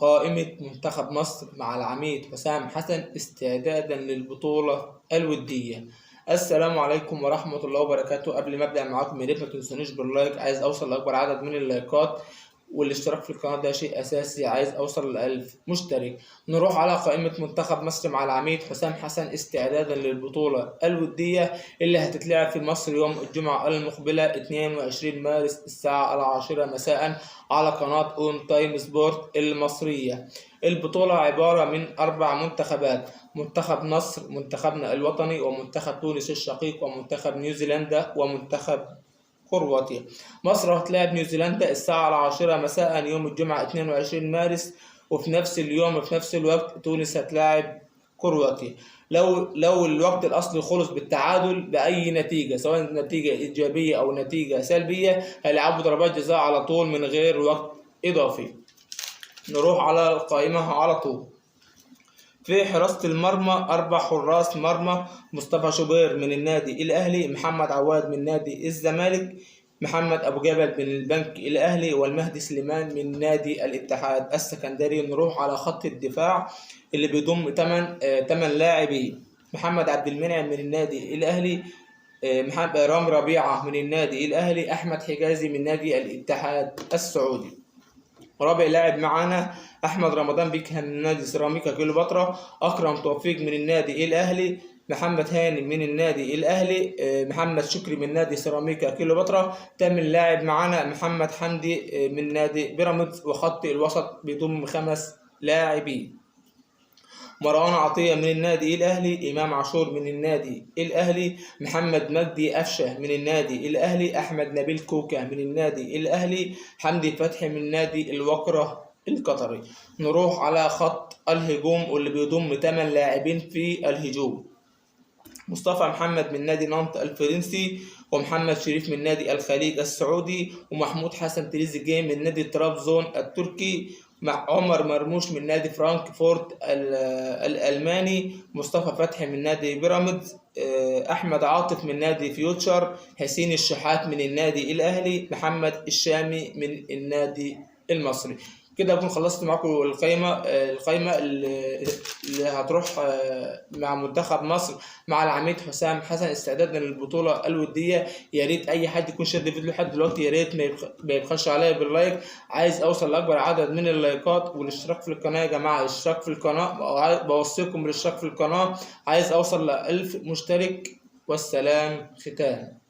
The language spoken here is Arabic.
قائمة منتخب مصر مع العميد حسام حسن استعدادا للبطولة الودية. السلام عليكم ورحمة الله وبركاته. قبل ما ابدأ معاكم يا ريت ما تنسونيش باللايك، عايز اوصل لاكبر عدد من اللايكات، والاشتراك في القناة ده شيء اساسي، عايز اوصل ل1000 مشترك. نروح على قائمة منتخب مصر مع العميد حسام حسن استعدادا للبطولة الودية اللي هتتلعب في مصر يوم الجمعة المقبلة 22 مارس الساعة 10 مساء على قناة اون تايم سبورت المصرية. البطولة عبارة من 4 منتخبات: منتخب مصر، منتخبنا الوطني، ومنتخب تونس الشقيق، ومنتخب نيوزيلندا، ومنتخب كرواتيا. مصر هتلاعب نيوزيلندا الساعة 10 مساء يوم الجمعة 22 مارس، وفي نفس اليوم في نفس الوقت تونس هتلاعب كرواتيا. لو الوقت الأصلي خلص بالتعادل بأي نتيجة، سواء نتيجة إيجابية أو نتيجة سلبية، هيلعبوا ضربات جزاء على طول من غير وقت إضافي. نروح على القائمة على طول. في حراسة المرمى 4 حراس مرمى: مصطفى شوبير من النادي الأهلي، محمد عواد من نادي الزمالك، محمد أبو جبل من البنك الأهلي، والمهدي سليمان من نادي الاتحاد السكندري. نروح على خط الدفاع اللي بيضم 8 لاعبين: محمد عبد المنعم من النادي الأهلي، محمد رام ربيعة من النادي الأهلي، أحمد حجازي من نادي الاتحاد السعودي. رابع لاعب معانا احمد رمضان بيكهام من نادي سيراميكا كليوباترا، اكرم توفيق من النادي الاهلي، محمد هاني من النادي الاهلي، محمد شكري من نادي سيراميكا كليوباترا. تامن لاعب معانا محمد حمدي من نادي بيراميدز. وخط الوسط بيضم 5 لاعبين: مروان عطية من النادي الأهلي، إمام عاشور من النادي الأهلي، محمد مجدي أفشة من النادي الأهلي، أحمد نبيل كوكا من النادي الأهلي، حمدي فتحي من نادي الوقرة القطري. نروح على خط الهجوم واللي بيضم 8 لاعبين في الهجوم: مصطفى محمد من نادي نانت الفرنسي، ومحمد شريف من نادي الخليج السعودي، ومحمود حسن تريزيجيه من نادي طرابزون التركي، مع عمر مرموش من نادي فرانكفورت الألماني، مصطفى فتحي من نادي بيراميدز، أحمد عاطف من نادي فيوتشر، حسين الشحات من النادي الأهلي، محمد الشامي من النادي المصري. كده أكون خلصت معاكم القايمة اللي هتروح مع منتخب مصر مع العميد حسام حسن استعدادا للبطولة الودية. يا ريت أي حد يكون شد الفيديو لحد دلوقتي، يا ريت ما يبخلش عليا باللايك. عايز أوصل لأكبر عدد من اللايكات والاشتراك في القناة يا جماعة، الاشتراك في القناة، بوصيكم بالاشتراك في القناة. عايز أوصل ل1000 مشترك. والسلام ختام.